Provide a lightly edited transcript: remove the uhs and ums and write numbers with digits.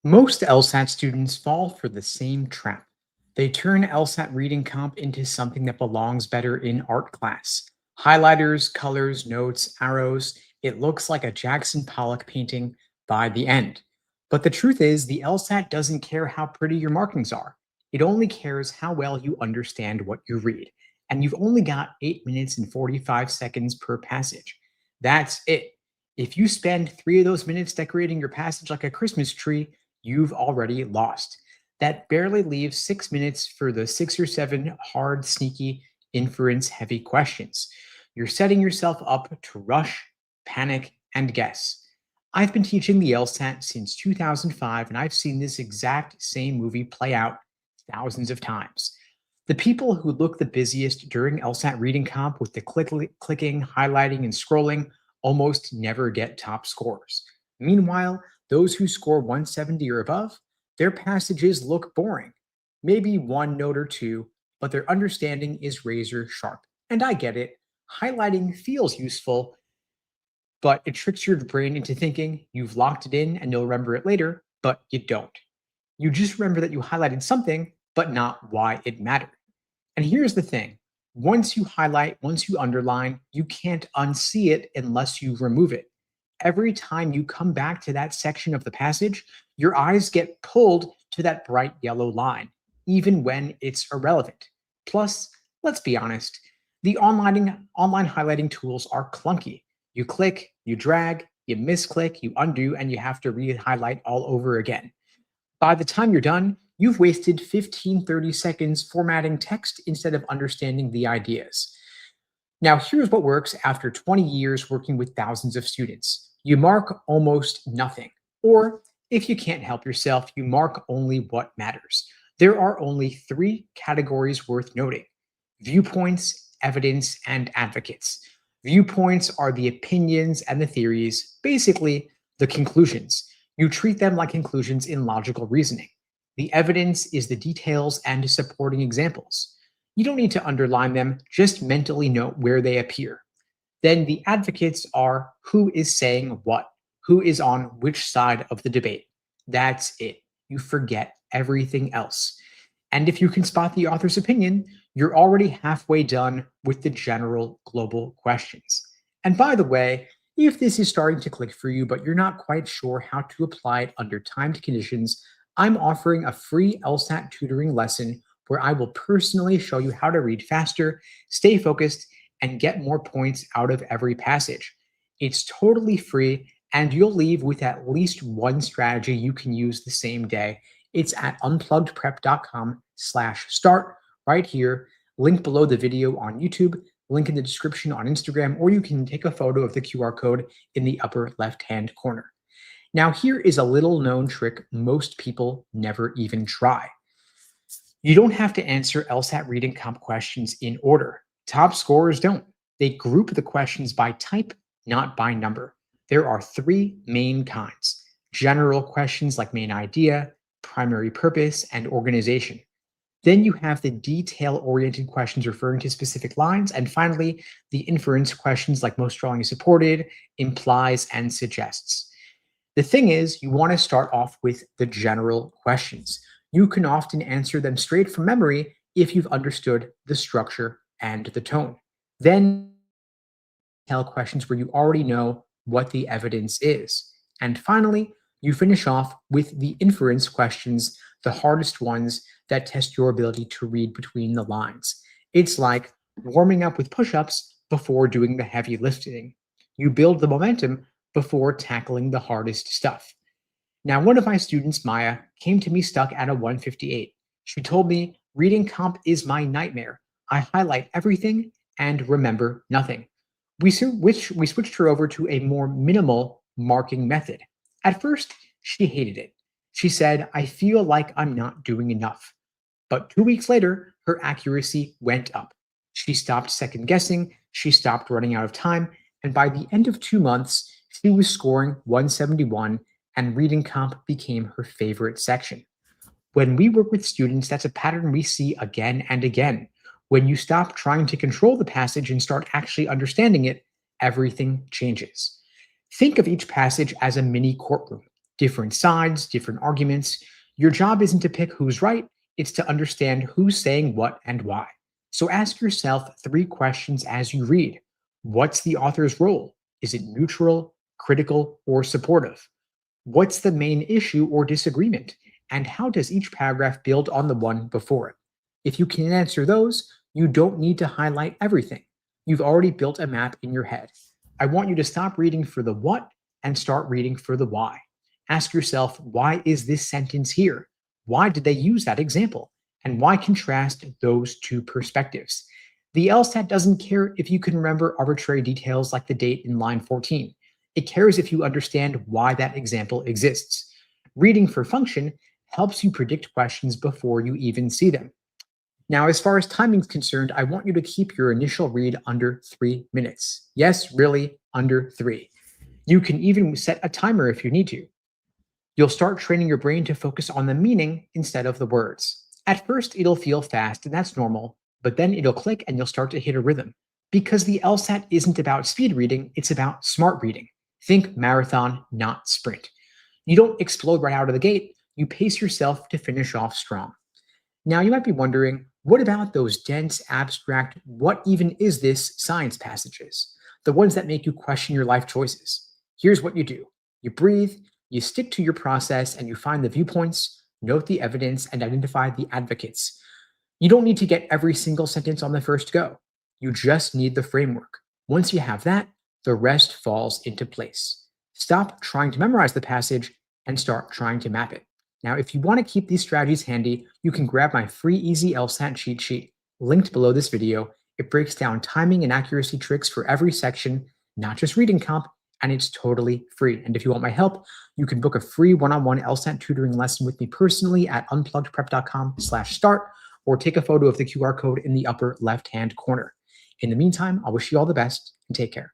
Most LSAT students fall for the same trap. They turn LSAT reading comp into something that belongs better in art class. Highlighters, colors, notes, arrows. It looks like a Jackson Pollock painting by the end. But the truth is, the LSAT doesn't care how pretty your markings are. It only cares how well you understand what you read. And you've only got 8 minutes and 45 seconds per passage. That's it. If you spend 3 of those minutes decorating your passage like a Christmas tree, you've already lost. That barely leaves 6 minutes for the 6 or 7 hard, sneaky, inference heavy questions. You're setting yourself up to rush, panic, and guess. I've been teaching the LSAT since 2005, and I've seen this exact same movie play out thousands of times. The people who look the busiest during LSAT reading comp with the clicking, highlighting, and scrolling almost never get top scores. Meanwhile, those who score 170 or above, their passages look boring. Maybe one note or two, but their understanding is razor sharp. And I get it. Highlighting feels useful, but it tricks your brain into thinking you've locked it in and you'll remember it later, but you don't. You just remember that you highlighted something, but not why it mattered. And here's the thing, once you highlight, once you underline, you can't unsee it unless you remove it. Every time you come back to that section of the passage, your eyes get pulled to that bright yellow line, even when it's irrelevant. Plus, let's be honest, the online highlighting tools are clunky. You click, you drag, you misclick, you undo, and you have to re-highlight all over again. By the time you're done, you've wasted 15-30 seconds formatting text instead of understanding the ideas. Now, here's what works after 20 years working with thousands of students. You mark almost nothing. Or, if you can't help yourself, you mark only what matters. There are only 3 categories worth noting: viewpoints, evidence, and advocates. Viewpoints are the opinions and the theories, basically, the conclusions. You treat them like conclusions in logical reasoning. The evidence is the details and supporting examples. You don't need to underline them, just mentally note where they appear. Then the advocates are who is saying what, who is on which side of the debate. That's it. You forget everything else. And if you can spot the author's opinion, you're already halfway done with the general global questions. And by the way, if this is starting to click for you, but you're not quite sure how to apply it under timed conditions, I'm offering a free LSAT tutoring lesson where I will personally show you how to read faster, stay focused, and get more points out of every passage. It's totally free, and you'll leave with at least one strategy you can use the same day. It's at unpluggedprep.com/start right here, link below the video on YouTube, link in the description on Instagram, or you can take a photo of the QR code in the upper left-hand corner. Now, here is a little known trick most people never even try. You don't have to answer LSAT reading comp questions in order. Top scorers don't. They group the questions by type, not by number. There are 3 main kinds: general questions like main idea, primary purpose, and organization. Then you have the detail-oriented questions referring to specific lines, and finally, the inference questions like most strongly supported, implies, and suggests. The thing is, you want to start off with the general questions. You can often answer them straight from memory if you've understood the structure and the tone. Then tell questions where you already know what the evidence is. And finally, you finish off with the inference questions, the hardest ones that test your ability to read between the lines. It's like warming up with push ups before doing the heavy lifting. You build the momentum before tackling the hardest stuff. Now, one of my students, Maya, came to me stuck at a 158. She told me, reading comp is my nightmare. I highlight everything and remember nothing. We switched her over to a more minimal marking method. At first, she hated it. She said, I feel like I'm not doing enough. But 2 weeks later, her accuracy went up. She stopped second guessing, she stopped running out of time, and by the end of 2 months, she was scoring 171, and reading comp became her favorite section. When we work with students, that's a pattern we see again and again. When you stop trying to control the passage and start actually understanding it, everything changes. Think of each passage as a mini courtroom. different sides, different arguments. Your job isn't to pick who's right, it's to understand who's saying what and why. So ask yourself three questions as you read. What's the author's role? Is it neutral, critical, or supportive? What's the main issue or disagreement? And how does each paragraph build on the one before it? If you can answer those, you don't need to highlight everything. You've already built a map in your head. I want you to stop reading for the what and start reading for the why. Ask yourself, why is this sentence here? Why did they use that example? And why contrast those two perspectives? The LSAT doesn't care if you can remember arbitrary details like the date in line 14. It cares if you understand why that example exists. Reading for function helps you predict questions before you even see them. Now, as far as timing is concerned, I want you to keep your initial read under 3 minutes. Yes, really, under 3. You can even set a timer if you need to. You'll start training your brain to focus on the meaning instead of the words. At first, it'll feel fast, and that's normal, but then it'll click and you'll start to hit a rhythm. Because the LSAT isn't about speed reading, it's about smart reading. Think marathon, not sprint. You don't explode right out of the gate, you pace yourself to finish off strong. Now, you might be wondering, what about those dense, abstract, what even is this science passages? The ones that make you question your life choices. Here's what you do. You breathe, you stick to your process, and you find the viewpoints, note the evidence, and identify the advocates. You don't need to get every single sentence on the first go. You just need the framework. Once you have that, the rest falls into place. Stop trying to memorize the passage and start trying to map it. Now, if you want to keep these strategies handy, you can grab my free easy LSAT cheat sheet linked below this video. It breaks down timing and accuracy tricks for every section, not just reading comp, and it's totally free. And if you want my help, you can book a free one-on-one LSAT tutoring lesson with me personally at unpluggedprep.com/start, or take a photo of the QR code in the upper left-hand corner. In the meantime, I wish you all the best and take care.